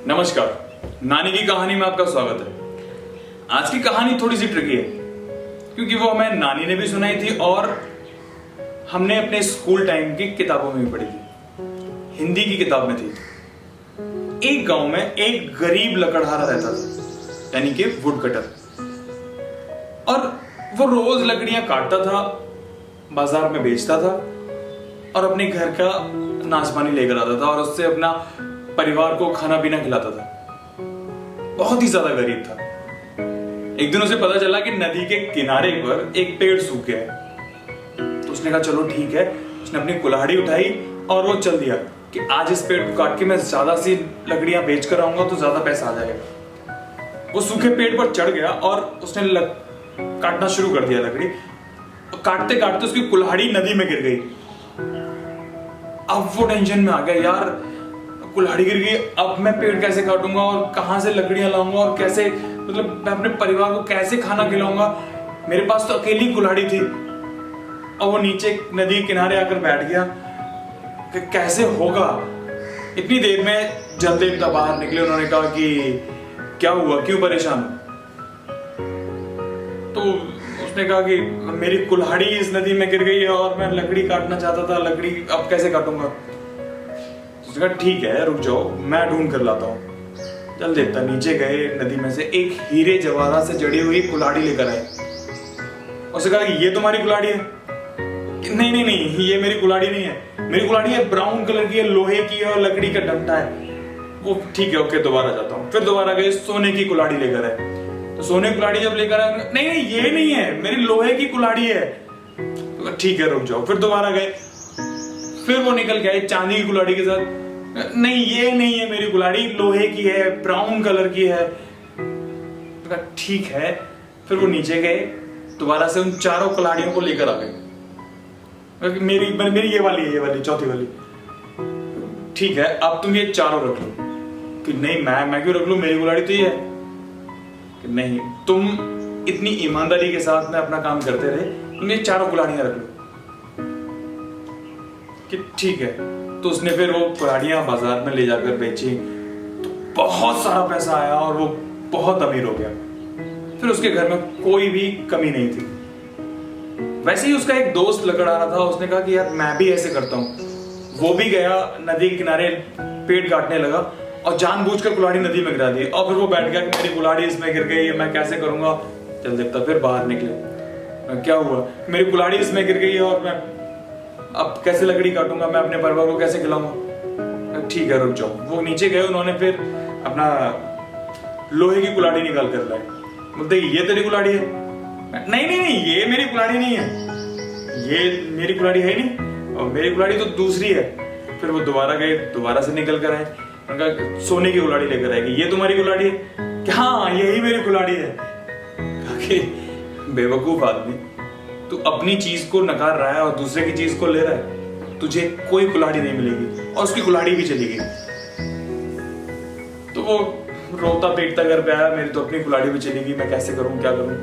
नमस्कार, नानी की कहानी में आपका स्वागत है। आज की कहानी थोड़ी सी ट्रिकी है क्योंकि वो हमें नानी ने भी सुनाई थी और हमने अपने स्कूल टाइम की किताबों में भी पढ़ी थी। हिंदी की किताब में थी। एक गांव में एक गरीब लकड़हारा रहता था, यानी कि वुड कटर, और वो रोज लकड़ियां काटता था, बाजार में बेचता था और अपने घर का नाश पानी लेकर आता था और उससे अपना परिवार को खाना पीना खिलाता था। बहुत ही ज्यादा गरीब था। एक दिन उसे पता चला कि नदी के किनारे पर एक पेड़ सूख गया है। तो उसने कहा चलो ठीक है। उसने अपनी कुल्हाड़ी उठाई और वो चल दिया कि आज इस पेड़ को काट के मैं ज्यादा सी लकड़ियां बेच कर आऊंगा तो ज्यादा पैसा आ जाएगा। वो सूखे पेड़ पर चढ़ गया और उसने काटना शुरू कर दिया लकड़ी। काटते काटते उसकी कुल्हाड़ी नदी में गिर गई। अब वो टेंशन में आ गया, यार कुल्हाड़ी गिर गई, अब मैं पेड़ कैसे काटूंगा और कहां से लकड़ियां लाऊंगा और कैसे, मतलब मैं अपने परिवार को कैसे खाना खिलाऊंगा। मेरे पास तो अकेली कुल्हाड़ी थी। और वो नीचे नदी किनारे आकर बैठ गया कि कैसे होगा। इतनी देर में जल देवता बाहर निकले। उन्होंने कहा कि क्या हुआ, क्यों परेशान हो? तो उसने कहा कि मेरी कुल्हाड़ी इस नदी में गिर गई है और मैं लकड़ी काटना चाहता था, लकड़ी अब कैसे काटूंगा। उसने कहा ठीक है रुक जाओ, मैं ढूंढ कर लाता हूँ। जल देवता नीचे गए, नदी में से एक हीरे जवाहरात से जड़ी हुई कुल्हाड़ी लेकर आए। उसने कहा ये तुम्हारी कुल्हाड़ी है? नहीं नहीं नहीं, ये मेरी कुल्हाड़ी नहीं है। मेरी कुल्हाड़ी है, ब्राउन कलर की है, लोहे की है और लकड़ी का डंडा है। वो ठीक है, ओके, दोबारा जाता हूँ। फिर दोबारा गए, सोने की कुल्हाड़ी लेकर आए। तो सोने की कुल्हाड़ी जब लेकर आए, नहीं नहीं ये नहीं है, मेरी लोहे की कुल्हाड़ी है। तो ठीक है रुक जाओ। फिर दोबारा गए, फिर वो निकल गए चांदी की कुल्हाड़ी के साथ। नहीं ये नहीं है मेरी कुल्हाड़ी, लोहे की है, ब्राउन कलर की है। तो ठीक है। फिर वो नीचे गए, दोबारा से उन चारों कुल्हाड़ियों को लेकर आ गए। मेरी ये वाली है, ये वाली चौथी वाली। ठीक है, अब तुम ये चारों रख लो। कि नहीं मैं क्यों रख लूं, मेरी कुल्हाड़ी तो ये है। कि नहीं, तुम इतनी ईमानदारी के साथ में अपना काम करते रहे, तुम ये चारों कुल्हाड़ियां रख लो। कि ठीक है। तो उसने फिर वो कुल्हाड़ियां बाजार में ले जाकर बेची तो बहुत सारा पैसा आया और वो बहुत अमीर हो गया। फिर उसके घर में कोई भी कमी नहीं थी। वैसे ही उसका एक दोस्त लकड़हारा था। उसने कहा कि यार मैं भी ऐसे करता हूँ। वो भी गया नदी के किनारे, पेड़ काटने लगा और जानबूझकर कुल्हाड़ी नदी में गिरा दी। और फिर वो बैठ गया कि मेरी कुल्हाड़ी इसमें गिर गई है, मैं कैसे करूंगा। चल देवता फिर बाहर निकले। क्या हुआ, मेरी कुल्हाड़ी इसमें गिर गई है और मैं अब कैसे लकड़ी काटूंगा, मैं अपने परिवार को कैसे खिलाऊंगा। ठीक है रुक जाओ। वो नीचे गए, उन्होंने फिर अपना लोहे की कुल्हाड़ी निकाल कर लाए। बोलते ये तेरी कुल्हाड़ी है? नहीं नहीं नहीं, ये मेरी कुल्हाड़ी नहीं है, ये मेरी कुल्हाड़ी है नहीं, और मेरी कुल्हाड़ी तो दूसरी है। फिर वो दोबारा गए, दोबारा से निकल कर आए। उनका सोने की कुल्हाड़ी लेकर आएगी। ये तुम्हारी कुल्हाड़ी है? कि हाँ यही मेरी कुल्हाड़ी है। बेवकूफ आदमी, तू अपनी चीज को नकार रहा है और दूसरे की चीज को ले रहा है। तुझे कोई कुल्हाड़ी नहीं मिलेगी और उसकी कुल्हाड़ी भी चली गई। तो वो रोता पीटता घर पे आया, मेरी तो अपनी कुल्हाड़ी भी चली गई, मैं कैसे करूं, क्या करूं।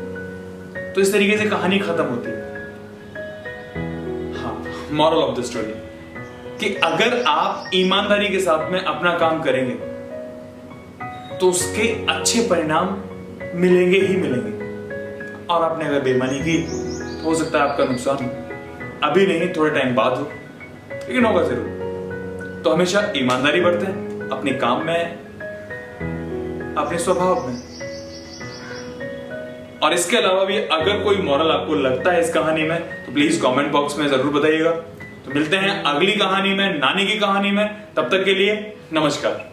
तो इस तरीके से कहानी खत्म होती है। हाँ, मॉरल ऑफ द स्टोरी कि अगर आप ईमानदारी के साथ में अपना काम करेंगे तो उसके अच्छे परिणाम मिलेंगे ही मिलेंगे। और आपने अगर बेईमानी की हो सकता है आपका नुकसान अभी नहीं, थोड़े टाइम बाद हो, लेकिन होगा जरूर। तो हमेशा ईमानदारी बरतें अपने काम में, अपने स्वभाव में। और इसके अलावा भी अगर कोई मॉरल आपको लगता है इस कहानी में तो प्लीज कमेंट बॉक्स में जरूर बताइएगा। तो मिलते हैं अगली कहानी में, नानी की कहानी में। तब तक के लिए नमस्कार।